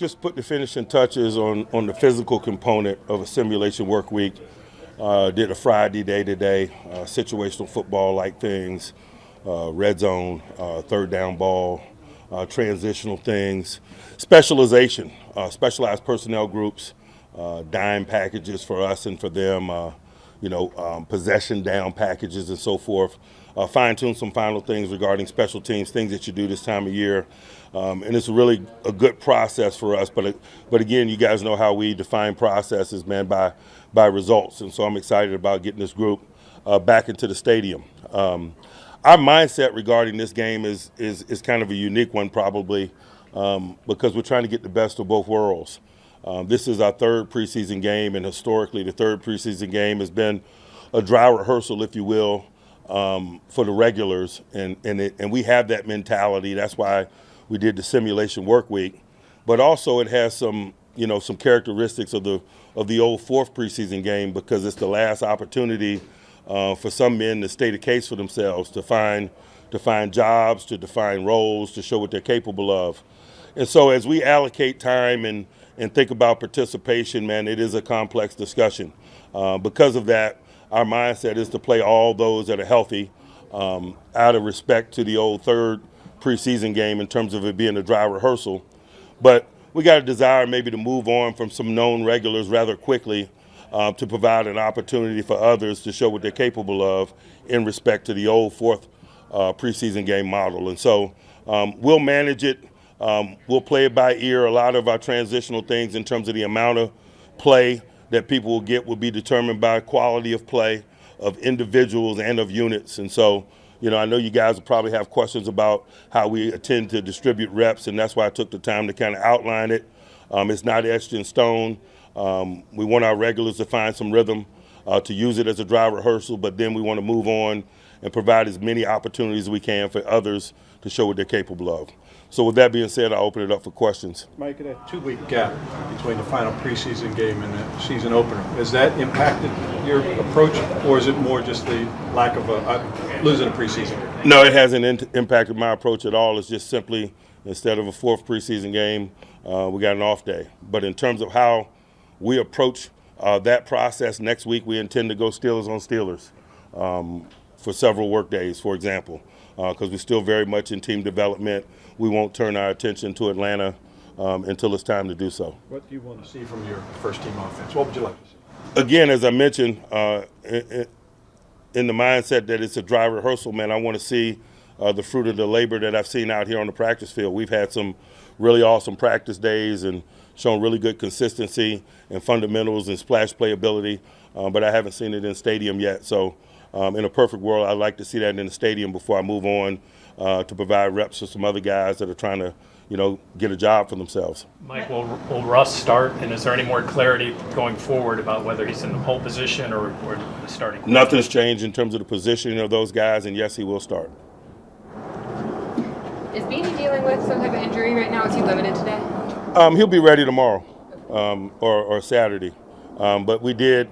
just put the finishing touches on the physical component of a simulation work week. Did a Friday day-to-day, situational football-like things, red zone, third down ball, transitional things, specialization, specialized personnel groups, dime packages for us and for them, possession down packages and so forth. Fine-tune some final things regarding special teams, things that you do this time of year. And it's really a good process for us. But again, you guys know how we define processes, man, by results. And so I'm excited about getting this group back into the stadium. Our mindset regarding this game is kind of a unique one probably because we're trying to get the best of both worlds. This is our third preseason game, and historically the third preseason game has been a dry rehearsal, if you will, for the regulars, and we have that mentality. That's why we did the simulation work week. But also it has some characteristics of the old fourth preseason game because it's the last opportunity for some men to state a case for themselves, to find jobs, to define roles, to show what they're capable of. And so as we allocate time and think about participation, man, it is a complex discussion. Because of that, our mindset is to play all those that are healthy out of respect to the old third preseason game in terms of it being a dry rehearsal. But we got a desire maybe to move on from some known regulars rather quickly to provide an opportunity for others to show what they're capable of in respect to the old fourth preseason game model. And so we'll manage it. We'll play it by ear. A lot of our transitional things in terms of the amount of play that people will get will be determined by quality of play of individuals and of units. And so, I know you guys will probably have questions about how we intend to distribute reps, and that's why I took the time to kind of outline it. It's not etched in stone. We want our regulars to find some rhythm, to use it as a dry rehearsal, but then we want to move on and provide as many opportunities as we can for others to show what they're capable of. So with that being said, I'll open it up for questions. Mike, that 2-week gap between the final preseason game and the season opener, has that impacted your approach, or is it more just the lack of losing a preseason? No, it hasn't impacted my approach at all. It's just simply, instead of a fourth preseason game, we got an off day. But in terms of how we approach that process, next week we intend to go Steelers on Steelers for several work days, for example, because we're still very much in team development. We won't turn our attention to Atlanta until it's time to do so. What do you want to see from your first-team offense? What would you like to see? Again, as I mentioned, in the mindset that it's a dry rehearsal, man, I want to see the fruit of the labor that I've seen out here on the practice field. We've had some really awesome practice days and shown really good consistency and fundamentals and splash playability, but I haven't seen it in stadium yet. So in a perfect world, I'd like to see that in the stadium before I move on to provide reps for some other guys that are trying to, get a job for themselves. Mike, will Russ start, and is there any more clarity going forward about whether he's in the pole position or the starting? Nothing's changed in terms of the positioning of those guys, and yes, he will start. Is Beanie dealing with some type of injury right now? Is he limited today? He'll be ready tomorrow or Saturday. But we did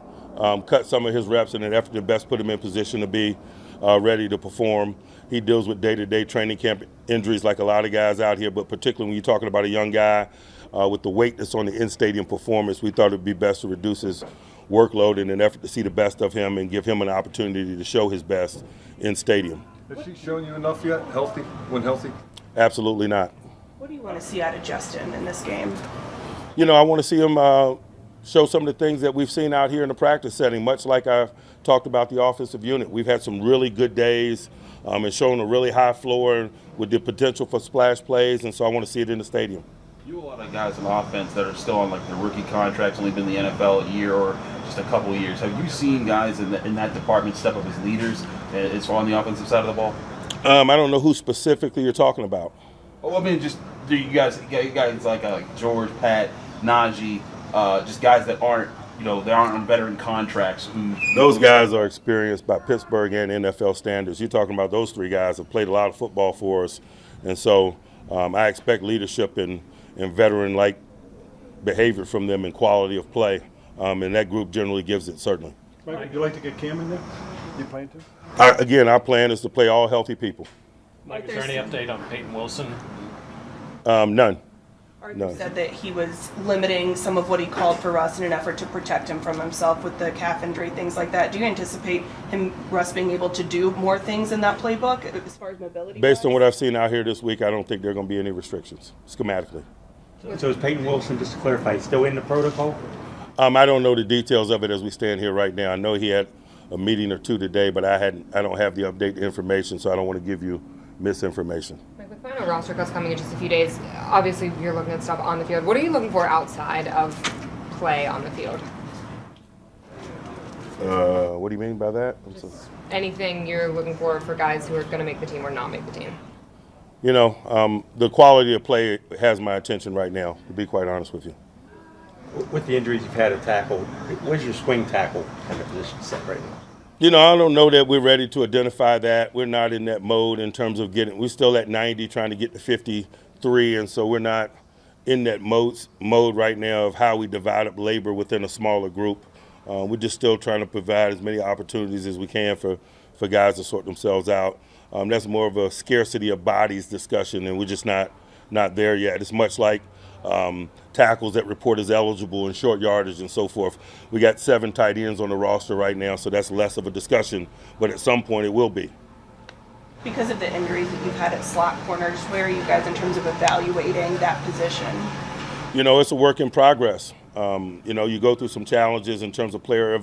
cut some of his reps in an effort to best put him in position to be ready to perform. He deals with day-to-day training camp injuries like a lot of guys out here, but particularly when you're talking about a young guy with the weight that's on the in-stadium performance, we thought it would be best to reduce his workload in an effort to see the best of him and give him an opportunity to show his best in stadium. Has he shown you enough yet, when healthy? Absolutely not. What do you want to see out of Justin in this game? I want to see him show some of the things that we've seen out here in the practice setting, much like I've talked about the offensive unit. We've had some really good days and shown a really high floor with the potential for splash plays, and so I want to see it in the stadium. You have a lot of guys on offense that are still on like the rookie contracts, only been in the NFL a year or just a couple of years. Have you seen guys in that department step up as leaders as far on the offensive side of the ball? I don't know who specifically you're talking about. Oh, I mean, just you guys like George, Pat, Najee, just guys that aren't, they aren't on veteran contracts. Those guys are experienced by Pittsburgh and NFL standards. You're talking about those three guys have played a lot of football for us, and so I expect leadership and veteran-like behavior from them and quality of play, and that group generally gives it, certainly. Mike, would you like to get Cam in there? You plan to? Again, our plan is to play all healthy people. Mike, is there any update on Peyton Wilson? None. Arthur said that he was limiting some of what he called for Russ in an effort to protect him from himself with the calf injury, things like that. Do you anticipate Russ being able to do more things in that playbook as far as mobility? Based on what I've seen out here this week, I don't think there are going to be any restrictions schematically. So is Peyton Wilson, just to clarify, still in the protocol? I don't know the details of it as we stand here right now. I know he had a meeting or two today, but I don't have the updated information, so I don't want to give you misinformation. Like with final roster cuts coming in just a few days, obviously you're looking at stuff on the field. What are you looking for outside of play on the field? What do you mean by that? Anything you're looking for guys who are going to make the team or not make the team? You know, the quality of play has my attention right now, to be quite honest with you. With the injuries you've had at tackle, where's your swing tackle kind of position set right now? You know, I don't know that we're ready to identify that. We're not in that mode in terms of we're still at 90 trying to get to 53, and so we're not in that mode right now of how we divide up labor within a smaller group. We're just still trying to provide as many opportunities as we can for guys to sort themselves out. That's more of a scarcity of bodies discussion, and we're just not there yet. It's much like tackles that report as eligible in short yardage and so forth. We got 7 tight ends on the roster right now, so that's less of a discussion, but at some point it will be. Because of the injuries that you've had at slot corner, just where are you guys in terms of evaluating that position? You know, it's a work in progress. You know, you go through some challenges in terms of player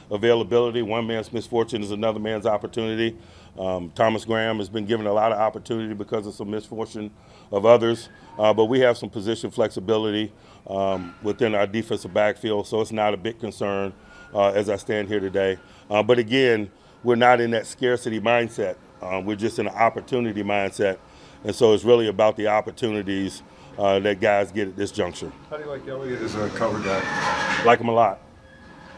availability. One man's misfortune is another man's opportunity. Thomas Graham has been given a lot of opportunity because of some misfortune of others. But we have some position flexibility within our defensive backfield, so it's not a big concern as I stand here today. But again, we're not in that scarcity mindset. We're just in an opportunity mindset. And so it's really about the opportunities that guys get at this juncture. How do you like Elliott as a cover guy? Like him a lot.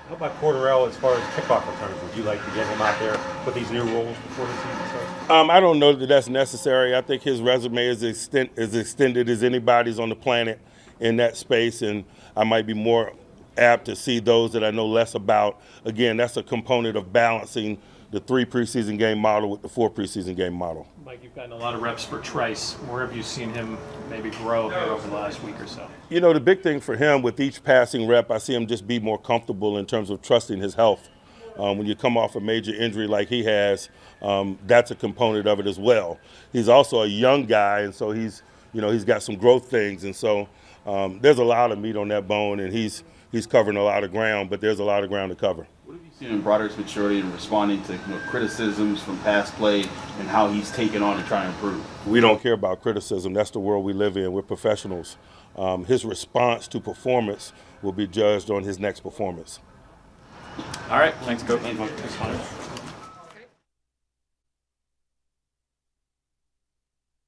How about Cordarrelle as far as kickoff returns? Would you like to get him out there with these new rules before the season starts? I don't know that that's necessary. I think his resume is as extended as anybody's on the planet in that space, and I might be more apt to see those that I know less about. Again, that's a component of balancing the 3 preseason game model with the 4 preseason game model. Mike, you've gotten a lot of reps for Trice. Where have you seen him maybe grow here over the last week or so? You know, the big thing for him with each passing rep, I see him just be more comfortable in terms of trusting his health. When you come off a major injury like he has, that's a component of it as well. He's also a young guy, and so he's got some growth things, and so there's a lot of meat on that bone, and he's covering a lot of ground, but there's a lot of ground to cover. What have you seen in Broderick's maturity in responding to criticisms from past play and how he's taken on to try and improve? We don't care about criticism. That's the world we live in. We're professionals. His response to performance will be judged on his next performance. All right. Thanks, Coach. Thanks, Mike.